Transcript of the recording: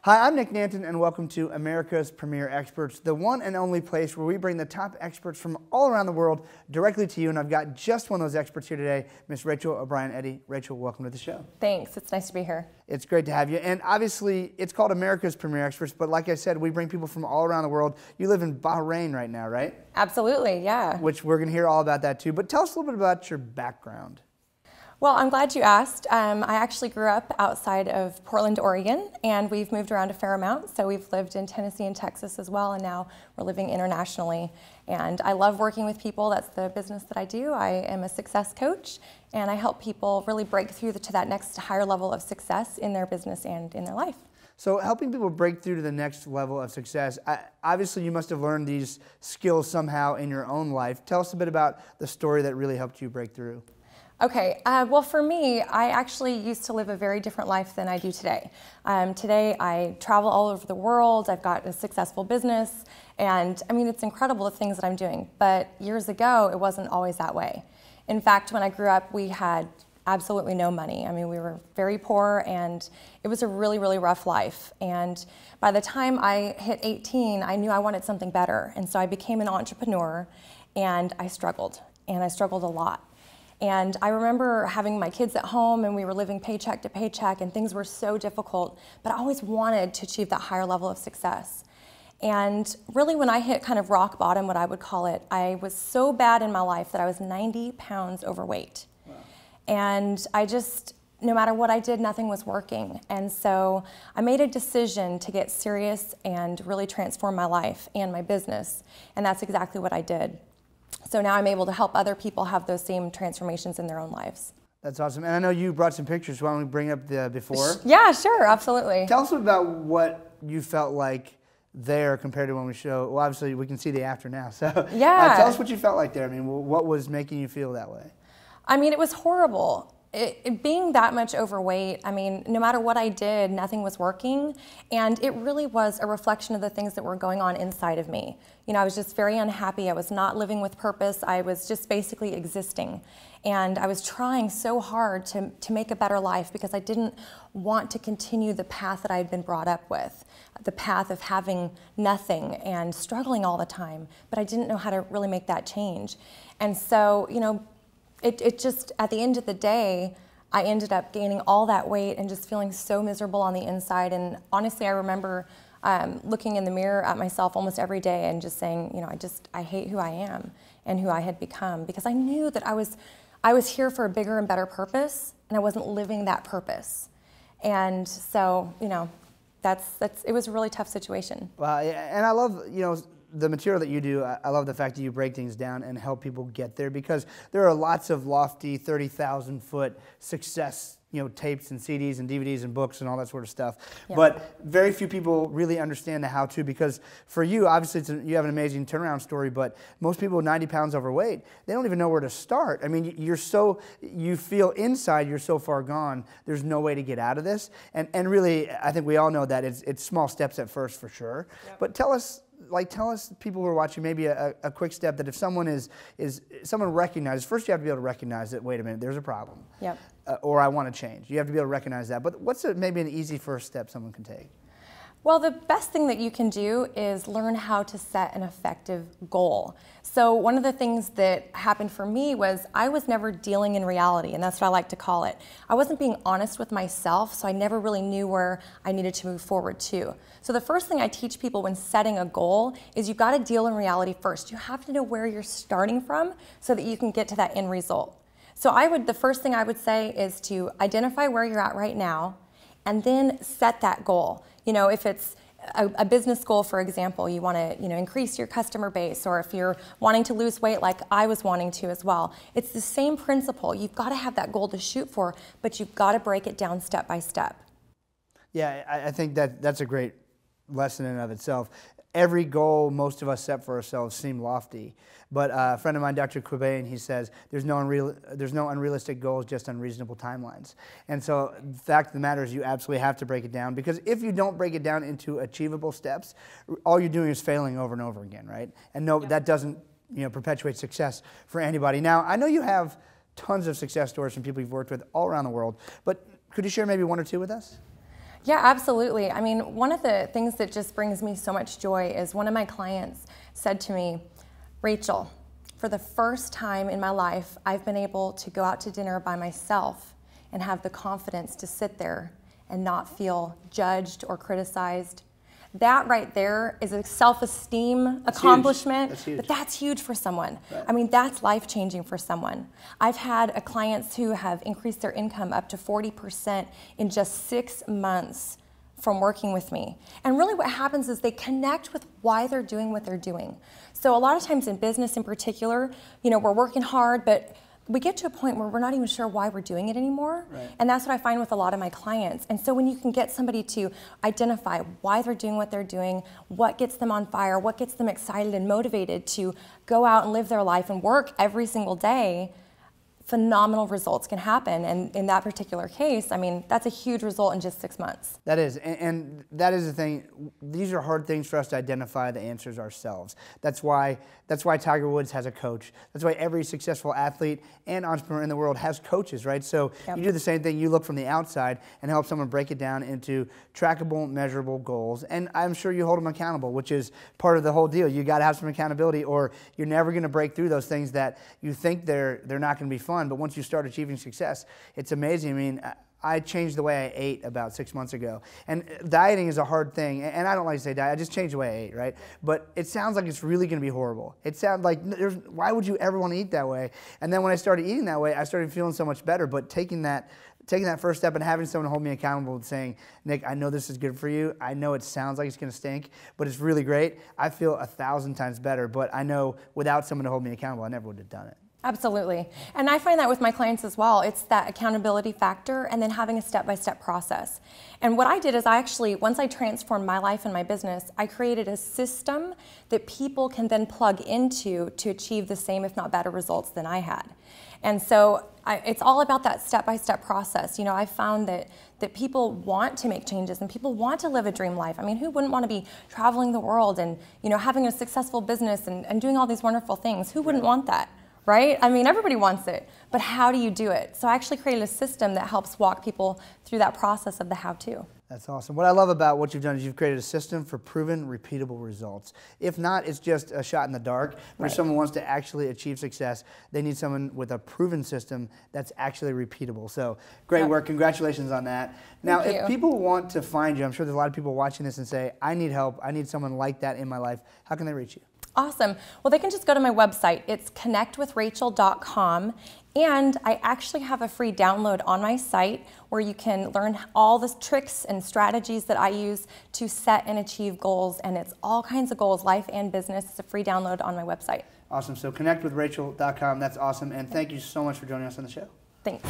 Hi, I'm Nick Nanton, and welcome to America's Premier Experts, the one and only place where we bring the top experts from all around the world directly to you. And I've got just one of those experts here today, Miss Rachel O'Brien-Eddy. Rachel, welcome to the show. Thanks. It's nice to be here. It's great to have you. And obviously, it's called America's Premier Experts, but like I said, we bring people from all around the world. You live in Bahrain right now, right? Absolutely, yeah. Which we're going to hear all about that too. But tell us a little bit about your background. Well, I'm glad you asked. I actually grew up outside of Portland, Oregon, and we've moved around a fair amount. So we've lived in Tennessee and Texas as well, and now we're living internationally. And I love working with people. That's the business that I do. I am a success coach, and I help people really break through to that next higher level of success in their business and in their life. So helping people break through to the next level of success, obviously you must have learned these skills somehow in your own life. Tell us a bit about the story that really helped you break through. Okay, well for me, I actually used to live a very different life than I do today. Today I travel all over the world, I've got a successful business, and I mean it's incredible the things that I'm doing, but years ago it wasn't always that way. In fact, when I grew up we had absolutely no money. I mean we were very poor and it was a really, really rough life. And by the time I hit 18, I knew I wanted something better, and so I became an entrepreneur, and I struggled a lot. And I remember having my kids at home and we were living paycheck to paycheck and things were so difficult, but I always wanted to achieve that higher level of success. And really when I hit kind of rock bottom, what I would call it, I was so bad in my life that I was 90 pounds overweight. Wow. And I just, no matter what I did, nothing was working. And so I made a decision to get serious and really transform my life and my business. And that's exactly what I did. So now I'm able to help other people have those same transformations in their own lives. That's awesome. And I know you brought some pictures. Why don't we bring up the before? Yeah, sure, absolutely. Tell us about what you felt like there compared to when we show. Well, obviously we can see the after now. So yeah. Tell us what you felt like there. I mean, what was making you feel that way? I mean, it was horrible. Being that much overweight, I mean, no matter what I did, nothing was working. And it really was a reflection of the things that were going on inside of me. You know, I was just very unhappy. I was not living with purpose. I was just basically existing. And I was trying so hard to make a better life because I didn't want to continue the path that I had been brought up with, the path of having nothing and struggling all the time. But I didn't know how to really make that change. And so, you know, it just, at the end of the day, I ended up gaining all that weight and just feeling so miserable on the inside. And honestly, I remember looking in the mirror at myself almost every day and just saying, you know, I hate who I am and who I had become, because I knew that I was here for a bigger and better purpose, and I wasn't living that purpose. And so, you know, it was a really tough situation. Well, and I love, you know, the material that you do. I love the fact that you break things down and help people get there, because there are lots of lofty 30,000-foot success, you know, tapes and CDs and DVDs and books and all that sort of stuff. Yeah. But very few people really understand the how-to, because for you, obviously, you have an amazing turnaround story, but most people 90 pounds overweight, they don't even know where to start. I mean, you feel inside you're so far gone, there's no way to get out of this. And really, I think we all know that it's small steps at first for sure. Yep. But tell us, people who are watching, maybe a quick step that if someone someone recognizes, first you have to be able to recognize that, wait a minute, there's a problem. Yep. Or I want to change. You have to be able to recognize that. But what's maybe an easy first step someone can take? Well, the best thing that you can do is learn how to set an effective goal. So one of the things that happened for me was I was never dealing in reality, and that's what I like to call it. I wasn't being honest with myself, so I never really knew where I needed to move forward to. So the first thing I teach people when setting a goal is you've got to deal in reality first. You have to know where you're starting from so that you can get to that end result. So the first thing I would say is to identify where you're at right now, and then set that goal. You know, if it's a business goal, for example, you want to, you know, increase your customer base, or if you're wanting to lose weight like I was wanting to as well, it's the same principle. You've got to have that goal to shoot for, but you've got to break it down step by step. Yeah, I think that's a great lesson in and of itself. Every goal most of us set for ourselves seem lofty, but a friend of mine, Dr. Quabain, he says there's no unrealistic goals, just unreasonable timelines. And so the fact of the matter is you absolutely have to break it down, because if you don't break it down into achievable steps, all you're doing is failing over and over again, right? And no, that doesn't, you know, perpetuate success for anybody. Now, I know you have tons of success stories from people you've worked with all around the world, but could you share maybe one or two with us? Yeah, absolutely. I mean, one of the things that just brings me so much joy is one of my clients said to me, Rachel, for the first time in my life, I've been able to go out to dinner by myself and have the confidence to sit there and not feel judged or criticized. That right there is a self-esteem accomplishment, That's huge. but that's huge for someone. Right. I mean, that's life-changing for someone. I've had clients who have increased their income up to 40% in just 6 months from working with me. And really what happens is they connect with why they're doing what they're doing. So a lot of times in business in particular, you know, we're working hard, but we get to a point where we're not even sure why we're doing it anymore. Right. And that's what I find with a lot of my clients. And so when you can get somebody to identify why they're doing what they're doing, what gets them on fire, what gets them excited and motivated to go out and live their life and work every single day, phenomenal results can happen. And in that particular case, I mean, that's a huge result in just 6 months. That is, and that is the thing. These are hard things for us to identify the answers ourselves. That's why Tiger Woods has a coach. That's why every successful athlete and entrepreneur in the world has coaches, right? So Yep. You do the same thing. You look from the outside and help someone break it down into trackable, measurable goals. And I'm sure you hold them accountable, which is part of the whole deal. You got to have some accountability, or you're never going to break through those things that you think they're not going to be fun. But once you start achieving success, it's amazing. I mean, I changed the way I ate about 6 months ago. And dieting is a hard thing. And I don't like to say diet. I just changed the way I ate, right? But it sounds like it's really going to be horrible. It sounds like, why would you ever want to eat that way? And then when I started eating that way, I started feeling so much better. But taking that first step and having someone hold me accountable and saying, Nick, I know this is good for you. I know it sounds like it's going to stink, but it's really great. I feel 1,000 times better. But I know without someone to hold me accountable, I never would have done it. Absolutely. And I find that with my clients as well. It's that accountability factor and then having a step-by-step process. And what I did is I actually, once I transformed my life and my business, I created a system that people can then plug into to achieve the same, if not better, results than I had. And so it's all about that step-by-step process. You know, I found that people want to make changes and people want to live a dream life. I mean, who wouldn't want to be traveling the world and, you know, having a successful business and doing all these wonderful things? Who wouldn't want that? Right? I mean, everybody wants it, but how do you do it? So I actually created a system that helps walk people through that process of the how-to. That's awesome. What I love about what you've done is you've created a system for proven, repeatable results. If not, it's just a shot in the dark. But if someone wants to actually achieve success, they need someone with a proven system that's actually repeatable. So great work. Congratulations on that. Now, if people want to find you, I'm sure there's a lot of people watching this and say, I need help. I need someone like that in my life. How can they reach you? Awesome. Well, they can just go to my website. It's connectwithrachel.com. And I actually have a free download on my site where you can learn all the tricks and strategies that I use to set and achieve goals. And it's all kinds of goals, life and business. It's a free download on my website. Awesome. So connectwithrachel.com. That's awesome. And thank you so much for joining us on the show. Thanks.